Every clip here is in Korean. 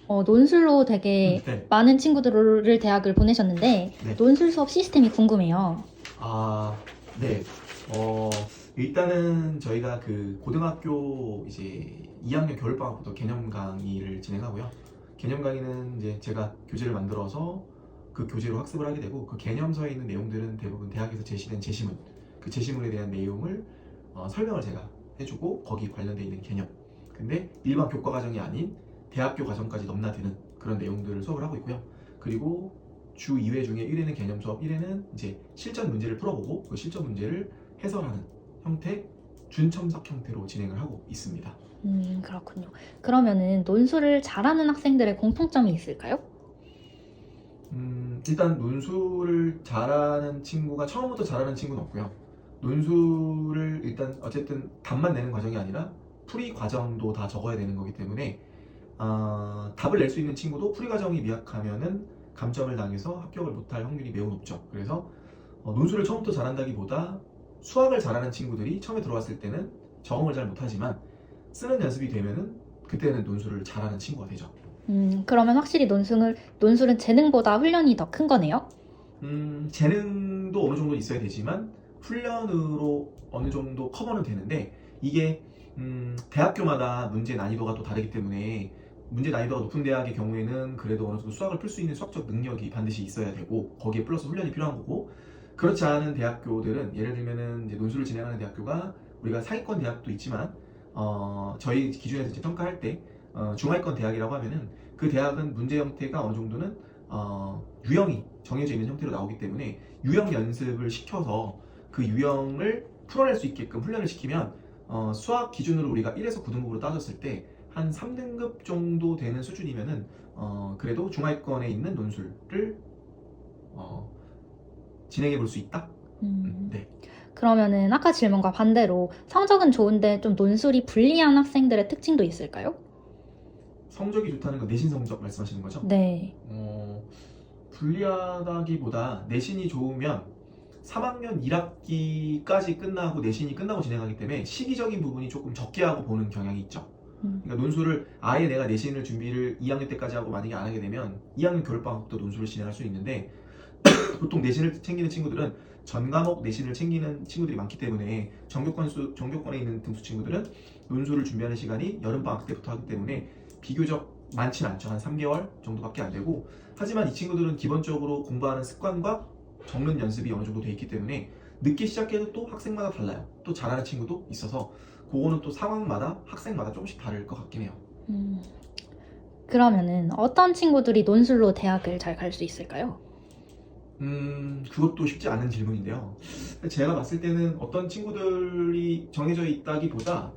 논술로 되게 네. 많은 친구들을 대학을 보내셨는데 네. 논술 수업 시스템이 궁금해요. 아, 네. 일단은 저희가 그 고등학교 이제 2학년 겨울방학부터 개념 강의를 진행하고요. 개념 강의는 이제 제가 교재를 만들어서 그 교재로 학습을 하게 되고, 그 개념서에 있는 내용들은 대부분 대학에서 제시된 제시문, 그 제시문에 대한 내용을 설명을 제가 해주고, 거기 관련돼 있는 개념. 근데 일반 교과 과정이 아닌 대학교 과정까지 넘나드는 그런 내용들을 수업을 하고 있고요. 그리고 주 2회 중에 1회는 개념 수업, 1회는 이제 실전 문제를 풀어보고 그 실전 문제를 해설하는 형태, 준첨삭 형태로 진행을 하고 있습니다. 그렇군요. 그러면은 논술을 잘하는 학생들의 공통점이 있을까요? 일단 논술을 잘하는 친구가 처음부터 잘하는 친구는 없고요. 논술을 일단 어쨌든 답만 내는 과정이 아니라 풀이 과정도 다 적어야 되는 거기 때문에 답을 낼 수 있는 친구도 풀이 과정이 미약하면은 감점을 당해서 합격을 못할 확률이 매우 높죠. 그래서 논술을 처음부터 잘한다기보다 수학을 잘하는 친구들이 처음에 들어왔을 때는 적응을 잘 못하지만 쓰는 연습이 되면은 그때는 논술을 잘하는 친구가 되죠. 그러면 확실히 논술은 재능보다 훈련이 더 큰 거네요? 재능도 어느 정도 있어야 되지만 훈련으로 어느 정도 커버는 되는데, 이게 대학교마다 문제 난이도가 또 다르기 때문에 문제 난이도가 높은 대학의 경우에는 그래도 어느 정도 수학을 풀 수 있는 수학적 능력이 반드시 있어야 되고, 거기에 플러스 훈련이 필요한 거고, 그렇지 않은 대학교들은 예를 들면은 이제 논술을 진행하는 대학교가 우리가 상위권 대학도 있지만 저희 기준에서 이제 평가할 때 중하위권 대학이라고 하면은 그 대학은 문제 형태가 어느 정도는 유형이 정해져 있는 형태로 나오기 때문에 유형 연습을 시켜서 그 유형을 풀어낼 수 있게끔 훈련을 시키면 수학 기준으로 우리가 1에서 9등급으로 따졌을 때 한 3등급 정도 되는 수준이면은 그래도 중하위권에 있는 논술을 진행해 볼 수 있다. 네. 그러면은 아까 질문과 반대로 성적은 좋은데 좀 논술이 불리한 학생들의 특징도 있을까요? 성적이 좋다는 건 내신 성적 말씀하시는 거죠? 네. 불리하다기보다 내신이 좋으면 3학년 1학기까지 끝나고 내신이 끝나고 진행하기 때문에 시기적인 부분이 조금 적게 하고 보는 경향이 있죠. 그러니까 논술을 아예 내가 내신을 준비를 2학년 때까지 하고 만약에 안 하게 되면 2학년 겨울방학부터 논술을 진행할 수 있는데, 보통 내신을 챙기는 친구들은 전 과목 내신을 챙기는 친구들이 많기 때문에 전교권에 있는 등수 친구들은 논술을 준비하는 시간이 여름방학 때부터 하기 때문에 비교적 많지는 않죠. 한 3개월 정도밖에 안 되고, 하지만 이 친구들은 기본적으로 공부하는 습관과 적는 연습이 어느 정도 돼 있기 때문에 늦게 시작해도 또 학생마다 달라요. 또 잘하는 친구도 있어서 그거는 또 상황마다 학생마다 조금씩 다를 것 같긴 해요. 그러면은 어떤 친구들이 논술로 대학을 잘 갈 수 있을까요? 그것도 쉽지 않은 질문인데요. 제가 봤을 때는 어떤 친구들이 정해져 있다기보다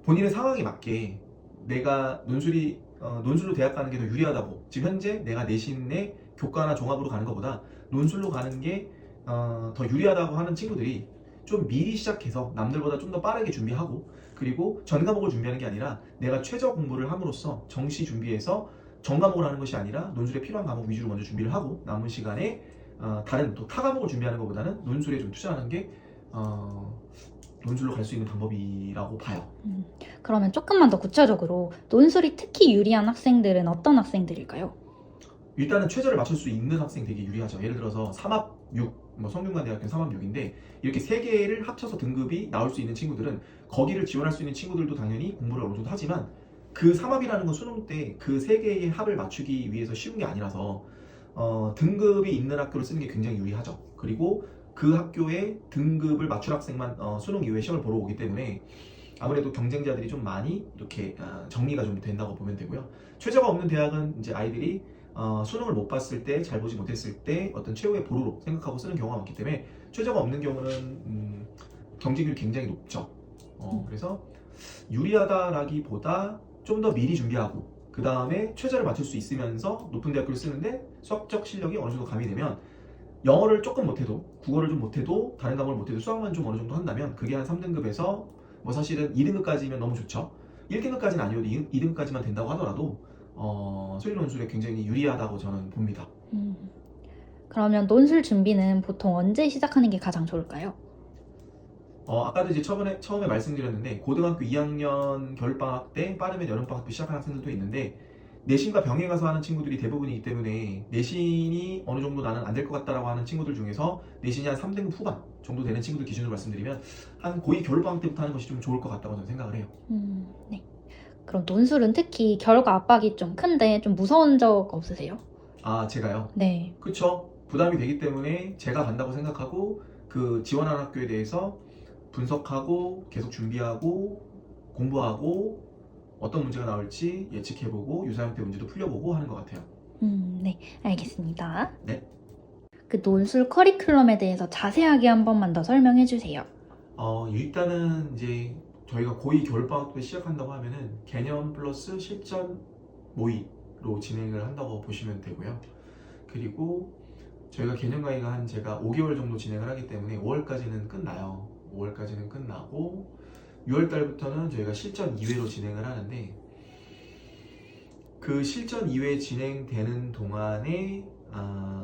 본인의 상황에 맞게 내가 논술로 대학 가는 게 더 유리하다고, 지금 현재 내가 내신에 교과나 종합으로 가는 것보다 논술로 가는 게 더 유리하다고 하는 친구들이 좀 미리 시작해서 남들보다 좀 더 빠르게 준비하고, 그리고 전 과목을 준비하는 게 아니라 내가 최저 공부를 함으로써 정시 준비해서 전 과목을 하는 것이 아니라 논술에 필요한 과목 위주로 먼저 준비를 하고 남은 시간에 다른 또 타 과목을 준비하는 것보다는 논술에 좀 투자하는 게 논술로 갈 수 있는 방법이라고 봐요. 그러면 조금만 더 구체적으로 논술이 특히 유리한 학생들은 어떤 학생들일까요? 일단은 최저를 맞출 수 있는 학생 되게 유리하죠. 예를 들어서 3합 6, 뭐 성균관대학교는 3합 6인데 이렇게 세 개를 합쳐서 등급이 나올 수 있는 친구들은 거기를 지원할 수 있는 친구들도 당연히 공부를 어느 정도 하지만, 그 3합이라는 건 수능 때 그 세 개의 합을 맞추기 위해서 쉬운 게 아니라서 등급이 있는 학교를 쓰는 게 굉장히 유리하죠. 그리고 그 학교의 등급을 맞출 학생만 수능 이후에 시험을 보러 오기 때문에 아무래도 경쟁자들이 좀 많이 이렇게 정리가 좀 된다고 보면 되고요. 최저가 없는 대학은 이제 아이들이 수능을 못 봤을 때, 잘 보지 못했을 때 어떤 최후의 보루로 생각하고 쓰는 경우가 많기 때문에 최저가 없는 경우는 경쟁률이 굉장히 높죠. 그래서 유리하다라기보다 좀 더 미리 준비하고 그 다음에 최저를 맞출 수 있으면서 높은 대학교를 쓰는데 수학적 실력이 어느 정도 가미되면, 영어를 조금 못해도, 국어를 좀 못해도, 다른 과목을 못해도 수학만 좀 어느 정도 한다면 그게 한 3등급에서 뭐 사실은 2등급까지면 너무 좋죠. 1등급까지는 아니어도 2등급까지만 된다고 하더라도 수리 논술에 굉장히 유리하다고 저는 봅니다. 그러면 논술 준비는 보통 언제 시작하는 게 가장 좋을까요? 아까도 이제 처음에 말씀드렸는데 고등학교 2학년 겨울방학 때 빠르면 여름방학 때 시작하는 학생들도 있는데 내신과 병행해서 하는 친구들이 대부분이기 때문에 내신이 어느 정도 나는 안 될 것 같다라고 하는 친구들 중에서 내신이 한 3등급 후반 정도 되는 친구들 기준으로 말씀드리면 한 고2 겨울방학 때부터 하는 것이 좀 좋을 것 같다고 저는 생각을 해요. 네. 그럼 논술은 특히 결과 압박이 좀 큰데 좀 무서운 적 없으세요? 아, 제가요? 네. 그쵸. 부담이 되기 때문에 제가 간다고 생각하고 그 지원하는 학교에 대해서 분석하고 계속 준비하고 공부하고 어떤 문제가 나올지 예측해보고 유사형태 문제도 풀려보고 하는 것 같아요. 네. 알겠습니다. 네. 그 논술 커리큘럼에 대해서 자세하게 한 번만 더 설명해 주세요. 일단은 이제 저희가 고2 겨울방학 때 시작한다고 하면은 개념 플러스 실전 모의로 진행을 한다고 보시면 되고요. 그리고 저희가 개념 강의가 한 제가 5개월 정도 진행을 하기 때문에 5월까지는 끝나요. 5월까지는 끝나고 6월 달부터는 저희가 실전 2회로 진행을 하는데 그 실전 2회 진행되는 동안에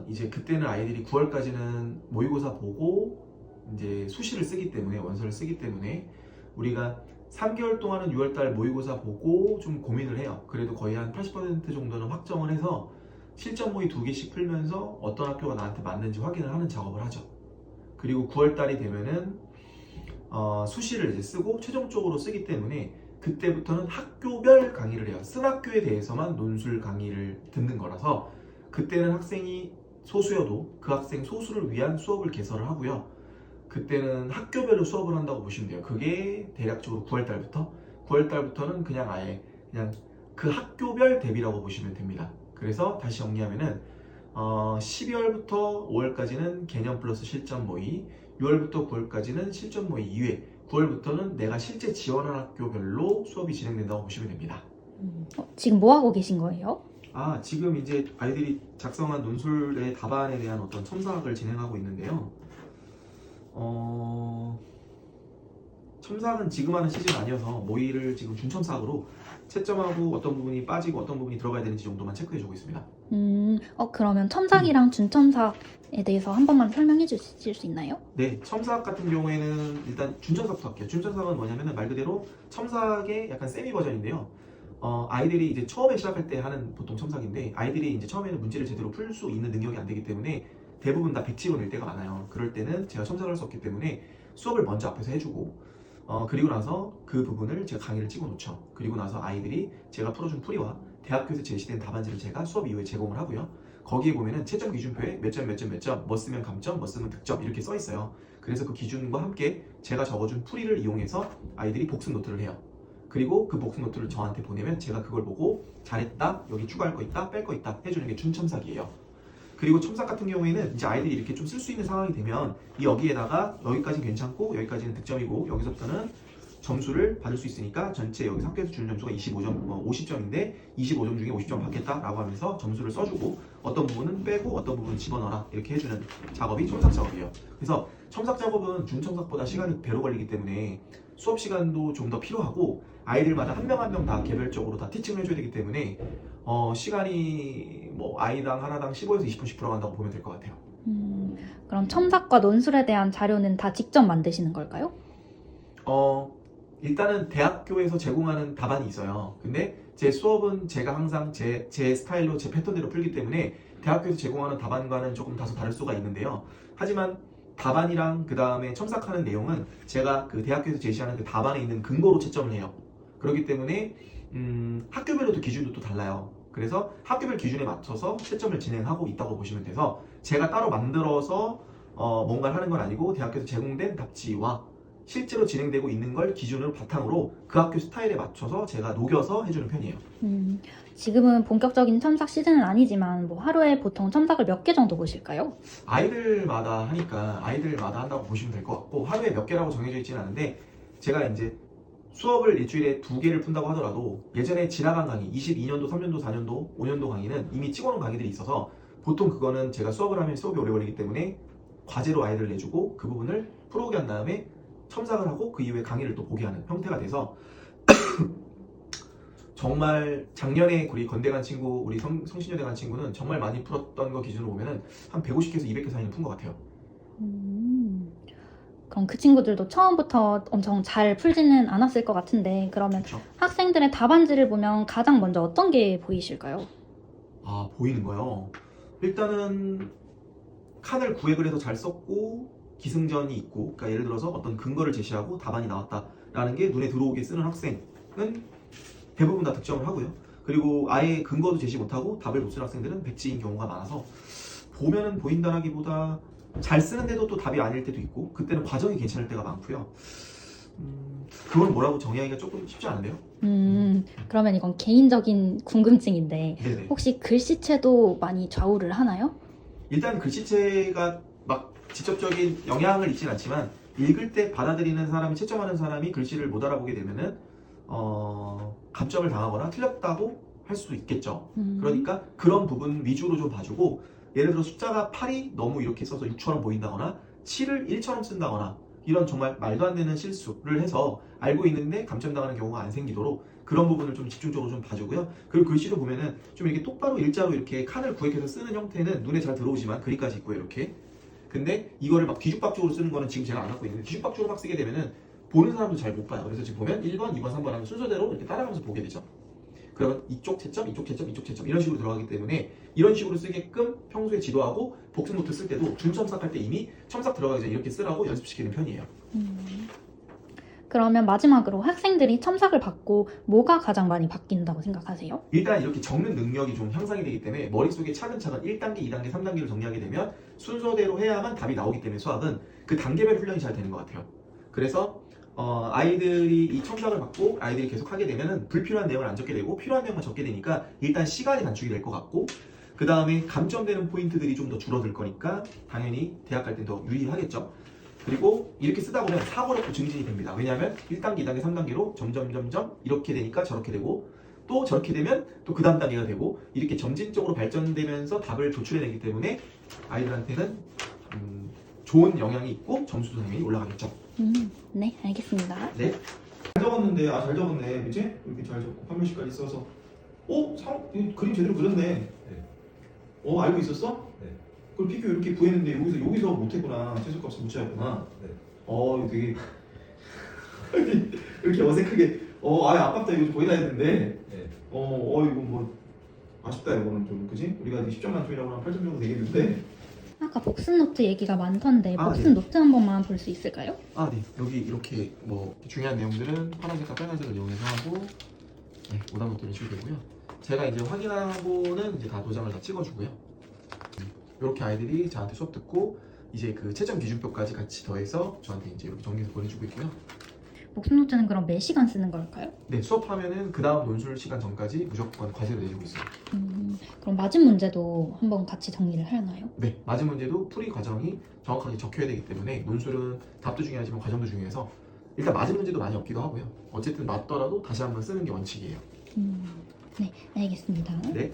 이제 그때는 아이들이 9월까지는 모의고사 보고 이제 수시를 쓰기 때문에 원서를 쓰기 때문에 우리가 3개월 동안은 6월달 모의고사 보고 좀 고민을 해요. 그래도 거의 한 80% 정도는 확정을 해서 실전 모의 2개씩 풀면서 어떤 학교가 나한테 맞는지 확인을 하는 작업을 하죠. 그리고 9월달이 되면은 수시를 이제 쓰고 최종적으로 쓰기 때문에 그때부터는 학교별 강의를 해요. 쓴 학교에 대해서만 논술 강의를 듣는 거라서 그때는 학생이 소수여도 그 학생 소수를 위한 수업을 개설을 하고요. 그때는 학교별로 수업을 한다고 보시면 돼요. 그게 대략적으로 9월달부터는 그냥 아예 그냥 그 학교별 대비라고 보시면 됩니다. 그래서 다시 정리하면은 12월부터 5월까지는 개념 플러스 실전 모의, 6월부터 9월까지는 실전 모의 2회, 9월부터는 내가 실제 지원한 학교별로 수업이 진행된다고 보시면 됩니다. 지금 뭐 하고 계신 거예요? 지금 이제 아이들이 작성한 논술의 답안에 대한 어떤 첨삭을 진행하고 있는데요. 첨삭은 지금 하는 시즌 아니어서 모의를 지금 준첨삭으로 채점하고 어떤 부분이 빠지고 어떤 부분이 들어가야 되는지 정도만 체크해주고 있습니다. 그러면 첨삭이랑 준첨삭에 대해서 한 번만 설명해 주실 수 있나요? 네, 첨삭 같은 경우에는 일단 준첨삭부터 할게요. 준첨삭은 뭐냐면은 말 그대로 첨삭의 약간 세미 버전인데요. 아이들이 이제 처음에 시작할 때 하는 보통 첨삭인데 아이들이 이제 처음에는 문제를 제대로 풀 수 있는 능력이 안 되기 때문에 대부분 다 100치로 낼 때가 많아요. 그럴 때는 제가 첨삭을 할 수 없기 때문에 수업을 먼저 앞에서 해주고 그리고 나서 그 부분을 제가 강의를 찍어 놓죠. 그리고 나서 아이들이 제가 풀어준 풀이와 대학교에서 제시된 답안지를 제가 수업 이후에 제공을 하고요. 거기에 보면은 채점 기준표에 몇 점, 몇 점, 몇 점, 뭐 쓰면 감점, 뭐 쓰면 득점 이렇게 써 있어요. 그래서 그 기준과 함께 제가 적어준 풀이를 이용해서 아이들이 복습 노트를 해요. 그리고 그 복습 노트를 저한테 보내면 제가 그걸 보고 잘했다, 여기 추가할 거 있다, 뺄 거 있다 해주는 게 준첨삭이에요. 그리고 첨삭 같은 경우에는 이제 아이들이 이렇게 좀 쓸 수 있는 상황이 되면 여기에다가 여기까지는 괜찮고 여기까지는 득점이고 여기서부터는 점수를 받을 수 있으니까 전체 여기서 학교에서 주는 점수가 25점, 50점인데 25점 중에 50점 받겠다라고 하면서 점수를 써주고 어떤 부분은 빼고 어떤 부분은 집어넣어라 이렇게 해주는 작업이 첨삭 작업이에요. 그래서 첨삭 작업은 준첨삭보다 시간이 배로 걸리기 때문에 수업 시간도 좀 더 필요하고 아이들마다 한 명 한 명 다 개별적으로 다 티칭을 해줘야 되기 때문에 시간이 뭐 아이당 하나당 15에서 20분씩 들어간다고 보면 될 것 같아요. 그럼 첨삭과 논술에 대한 자료는 다 직접 만드시는 걸까요? 일단은 대학교에서 제공하는 답안이 있어요. 근데 제 수업은 제가 항상 제 스타일로 제 패턴대로 풀기 때문에 대학교에서 제공하는 답안과는 조금 다소 다를 수가 있는데요. 하지만 답안이랑 그 다음에 첨삭하는 내용은 제가 그 대학교에서 제시하는 그 답안에 있는 근거로 채점을 해요. 그렇기 때문에 학교별로도 기준도 또 달라요. 그래서 학교별 기준에 맞춰서 채점을 진행하고 있다고 보시면 돼서 제가 따로 만들어서 뭔가를 하는 건 아니고 대학교에서 제공된 답지와 실제로 진행되고 있는 걸 기준으로 바탕으로 그 학교 스타일에 맞춰서 제가 녹여서 해주는 편이에요. 지금은 본격적인 첨삭 시즌은 아니지만 뭐 하루에 보통 첨삭을 몇 개 정도 보실까요? 아이들마다 하니까 아이들마다 한다고 보시면 될 것 같고 하루에 몇 개라고 정해져 있지는 않은데 제가 이제 수업을 일주일에 2개를 푼다고 하더라도 예전에 지나간 강의 22년도, 3년도, 4년도, 5년도 강의는 이미 찍어놓은 강의들이 있어서 보통 그거는 제가 수업을 하면 수업이 오래 걸리기 때문에 과제로 아이들을 내주고 그 부분을 풀어오게 한 다음에 첨삭을 하고 그 이후에 강의를 또 보게 하는 형태가 돼서 정말 작년에 우리 건대 간 친구, 우리 성신여대 간 친구는 정말 많이 풀었던 거 기준으로 보면은 한 150개에서 200개 사이는 푼 것 같아요. 그럼 그 친구들도 처음부터 엄청 잘 풀지는 않았을 것 같은데 그러면 그렇죠. 학생들의 답안지를 보면 가장 먼저 어떤 게 보이실까요? 아, 보이는 거요. 일단은 칸을 구획을 해서 잘 썼고 기승전이 있고, 그러니까 예를 들어서 어떤 근거를 제시하고 답안이 나왔다라는 게 눈에 들어오게 쓰는 학생은 대부분 다 득점을 하고요. 그리고 아예 근거도 제시 못하고 답을 못 쓰는 학생들은 백지인 경우가 많아서 보면은 보인다라기보다 잘 쓰는데도 또 답이 아닐 때도 있고, 그때는 과정이 괜찮을 때가 많고요. 그건 뭐라고 정의하기가 조금 쉽지 않은데요. 그러면 이건 개인적인 궁금증인데 네네. 혹시 글씨체도 많이 좌우를 하나요? 일단 글씨체가 막 직접적인 영향을 있진 않지만 읽을 때 받아들이는 사람이, 채점하는 사람이 글씨를 못 알아보게 되면은 감점을 당하거나 틀렸다고 할 수도 있겠죠. 그러니까 그런 부분 위주로 좀 봐주고, 예를 들어 숫자가 8이 너무 이렇게 써서 6처럼 보인다거나 7을 1처럼 쓴다거나 이런 정말 말도 안 되는 실수를 해서 알고 있는데 감점당하는 경우가 안 생기도록 그런 부분을 좀 집중적으로 좀 봐주고요. 그리고 글씨도 보면은 좀 이렇게 똑바로 일자로 이렇게 칸을 구획해서 쓰는 형태는 눈에 잘 들어오지만 그림까지 있고요, 이렇게. 근데 이거를 막 뒤죽박죽으로 쓰는 거는 지금 제가 안 갖고 있는데, 뒤죽박죽으로 막 쓰게 되면은 보는 사람도 잘 못 봐요. 그래서 지금 보면 1번, 2번, 3번 하면 순서대로 이렇게 따라가면서 보게 되죠. 그러면 이쪽 채점, 이쪽 채점, 이쪽 채점 이런 식으로 들어가기 때문에 이런 식으로 쓰게끔 평소에 지도하고 복습 노트 쓸 때도 준첨삭할 때 이미 첨삭 들어가기 전에 이렇게 쓰라고 연습시키는 편이에요. 그러면 마지막으로 학생들이 첨삭을 받고 뭐가 가장 많이 바뀐다고 생각하세요? 일단 이렇게 적는 능력이 좀 향상이 되기 때문에 머릿속에 차근차근 1단계, 2단계, 3단계를 정리하게 되면 순서대로 해야만 답이 나오기 때문에 수학은 그 단계별 훈련이 잘 되는 것 같아요. 그래서 아이들이 이 첨삭을 받고 아이들이 계속 하게 되면은 불필요한 내용을 안 적게 되고 필요한 내용만 적게 되니까 일단 시간이 단축이 될 것 같고, 그 다음에 감점되는 포인트들이 좀 더 줄어들 거니까 당연히 대학 갈 땐 더 유리하겠죠. 그리고 이렇게 쓰다 보면 사고력도 증진이 됩니다. 왜냐하면 1단계, 2단계, 3단계로 점점 이렇게 되니까 저렇게 되고, 또 저렇게 되면 또 그 다음 단계가 되고, 이렇게 점진적으로 발전되면서 답을 도출해내기 때문에 아이들한테는 좋은 영향이 있고 점수도 당연히 올라가겠죠. 네, 알겠습니다. 네. 잘 적었는데, 잘 적었네, 그치? 이렇게 잘 적고 판별식까지 써서 이 그림 제대로 그렸네. 네. 알고 있었어? 네. 그럼 PQ 이렇게 구했는데 여기서 못했구나. 최소값을 묻혀야구나. 네. 이거 되게 이렇게 어색하게 아깝다, 이거 거의 다 했는데 네. 이거 뭐 아쉽다, 이거는 좀, 그지? 우리가 이제 10점 만점이라고 하면 8점 정도 되겠는데. 아까 복습 노트 얘기가 많던데 복습 네. 노트 한 번만 볼 수 있을까요? 네. 여기 이렇게 뭐 중요한 내용들은 파란색과 빨간색을 이용해서 하고, 네, 오답 노트 이런 식으로 되고요. 제가 이제 확인하고는 이제 다 도장을 다 찍어주고요. 이렇게 아이들이 저한테 수업 듣고 이제 그 채점 기준표까지 같이 더해서 저한테 이제 이렇게 정리해서 보내주고 있고요. 복습 노트는 그럼 몇 시간 쓰는 걸까요? 네, 수업하면은 그 다음 논술 시간 전까지 무조건 과제를 내주고 있어요. 그럼 맞은 문제도 한번 같이 정리를 하나요? 네, 맞은 문제도 풀이 과정이 정확하게 적혀야 되기 때문에 논술은 답도 중요하지만 과정도 중요해서 일단 맞은 문제도 많이 없기도 하고요. 어쨌든 맞더라도 다시 한번 쓰는 게 원칙이에요. 네, 알겠습니다. 네.